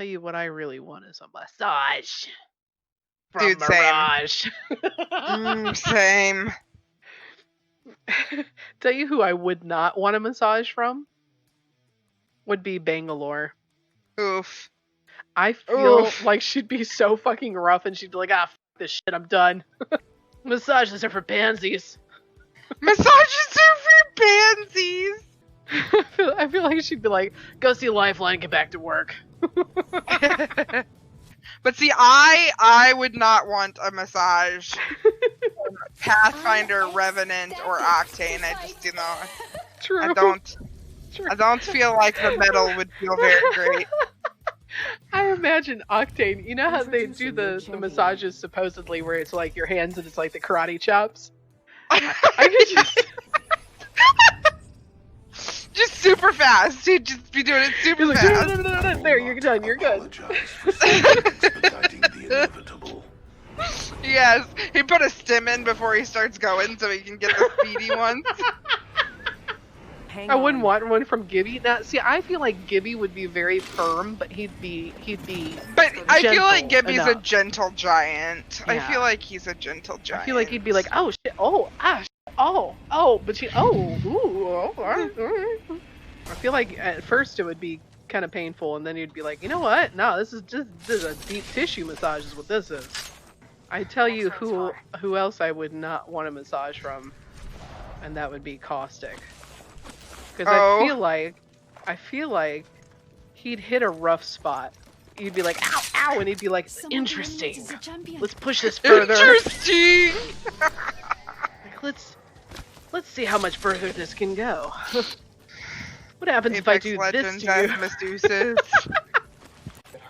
tell you what I really want is a massage from Dude, same. Mirage. Same. Tell you who I would not want a massage from would be Bangalore. Oof. I feel Oof. like she'd be so fucking rough and she'd be like, ah, f this shit, I'm done. Massages are for pansies. Massages are for pansies. I feel like she'd be like, go see Lifeline, get back to work. But see, I would not want a massage from Pathfinder, Revenant, or Octane. I just, True. I don't feel like the metal would feel very great. I imagine Octane, you know how they do the massages supposedly where it's like your hands and it's like the karate chops? I could just super fast. He'd just be doing it super like, fast. no, there, you're done, you're good. Yes, he put a stim in before he starts going so he can get the speedy ones. I wouldn't want one from Gibby. Now, see, I feel like Gibby would be very firm, but he'd be. But I feel like gentle Gibby's enough. a gentle giant. Yeah. I feel like he's a gentle giant. I feel like he'd be like, oh shit, oh, ah, oh, but she, I feel like at first it would be kind of painful, and then you'd be like, you know what? No, this is a deep tissue massage is what this is. I tell you who else I would not want a massage from, and that would be Caustic. Because I feel like he'd hit a rough spot. You'd be like, ow, ow, and he'd be like, interesting. Let's push this further. Interesting. Like, let's see how much further this can go. What happens if I do this to you? Masseuses.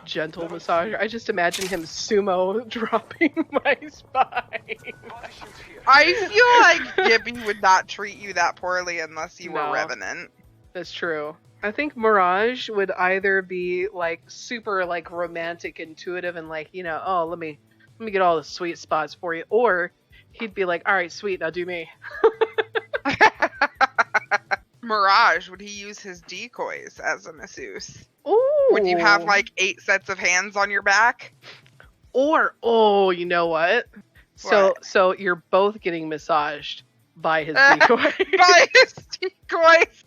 Gentle massager. I just imagine him sumo dropping my spine. I feel like Gibby would not treat you that poorly unless you were Revenant. That's true. I think Mirage would either be like super like romantic, intuitive, and like, oh, let me get all the sweet spots for you, or he'd be like, all right, sweet, now do me. Mirage, would he use his decoys as a masseuse? Ooh. Would you have like 8 sets of hands on your back? Or, you know what? So you're both getting massaged by his decoy. By his decoys.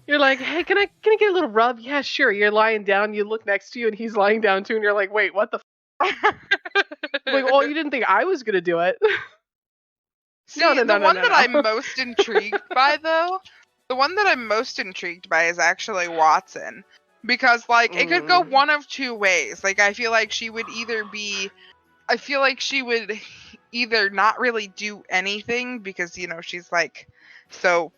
You're like, hey, can I get a little rub? Yeah, sure. You're lying down. You look next to you, and he's lying down too. And you're like, wait, what the? Like, oh, you didn't think I was gonna do it? See, the one that I'm most intrigued by, though, the one that I'm most intrigued by is actually Watson, because like it could go one of two ways. Like I feel like she would either not really do anything because she's like so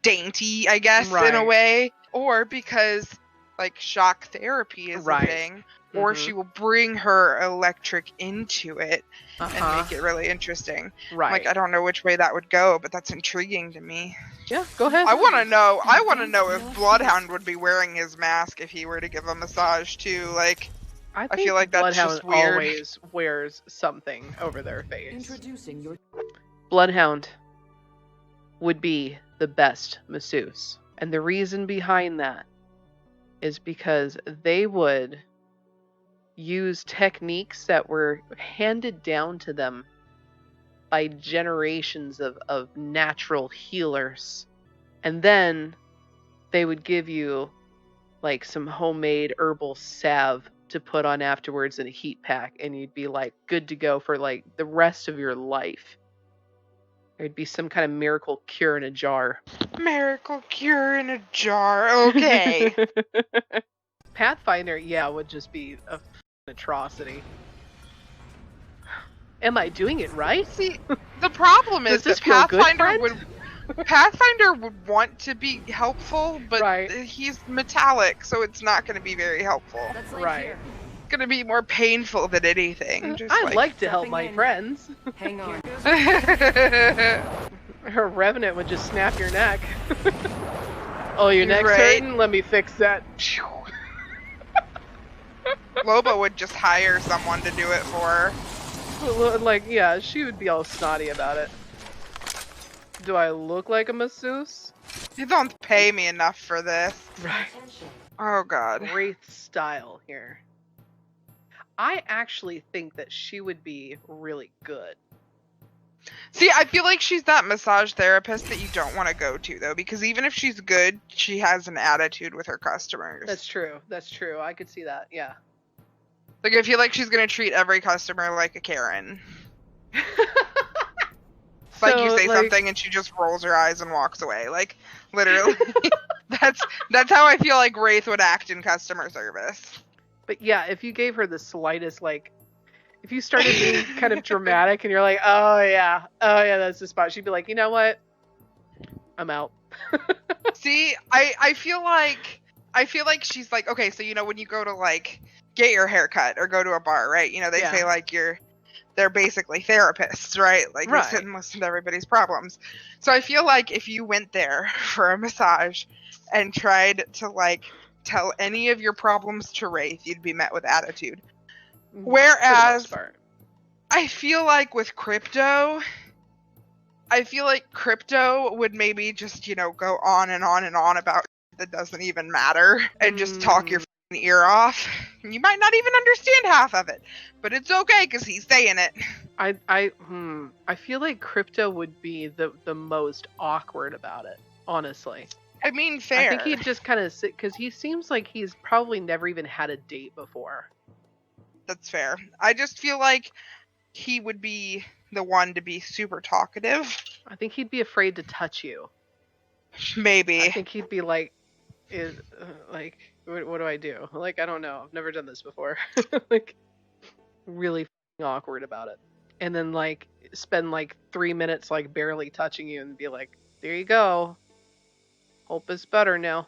dainty, I guess, in a way, or because like shock therapy is a thing, or she will bring her electric into it and make it really interesting. Right. Like I don't know which way that would go, but that's intriguing to me. Yeah, go ahead. I want to know if Bloodhound would be wearing his mask if he were to give a massage too. Like I feel like that's Bloodhound just weird. always wears something over their face. Bloodhound would be the best masseuse. And the reason behind that is because they would use techniques that were handed down to them by generations of natural healers. And then they would give you like some homemade herbal salve to put on afterwards in a heat pack, and you'd be like good to go for like the rest of your life. There'd be some kind of miracle cure in a jar. Miracle cure in a jar. Okay. Pathfinder, would just be a atrocity. Am I doing it right? See, the problem is that Pathfinder would want to be helpful, but he's metallic, so it's not going to be very helpful. Right. It's going to be more painful than anything. I'd like to help my friends. Hang on. Her Revenant would just snap your neck. Oh, your neck's hurting? Let me fix that. Loba would just hire someone to do it for her. Like, yeah, she would be all snotty about it. Do I look like a masseuse? You don't pay me enough for this. Right. Oh, God. Wraith style here. I actually think that she would be really good. See, I feel like she's that massage therapist that you don't want to go to, though, because even if she's good, she has an attitude with her customers. That's true. That's true. I could see that. Yeah. Like, I feel like she's going to treat every customer like a Karen. Like, you say something and she just rolls her eyes and walks away. Like, literally. That's how I feel like Wraith would act in customer service. But yeah, if you gave her the slightest, like, if you started being kind of dramatic and you're like, oh yeah, that's the spot, she'd be like, you know what? I'm out. See, I feel like she's like, okay, so, you know, when you go to, like, get your hair cut or go to a bar, right? You know, they say, like, they're basically therapists, right? Like, they sit and listen to everybody's problems. So I feel like if you went there for a massage and tried to, like, tell any of your problems to Wraith, you'd be met with attitude. Whereas, I feel like with Crypto, would maybe just, you know, go on and on and on about that doesn't even matter and just talk your ear off. You might not even understand half of it, but it's okay because he's saying it. I feel like Crypto would be the most awkward about it, honestly. I mean, fair. I think he'd just kind of sit, because he seems like he's probably never even had a date before. That's fair. I just feel like he would be the one to be super talkative. I think he'd be afraid to touch you. Maybe. I think he'd be like, what do I do? Like, I don't know. I've never done this before. Like, really awkward about it. And then, like, spend, like, 3 minutes, like, barely touching you and be like, there you go. Hope it's better now.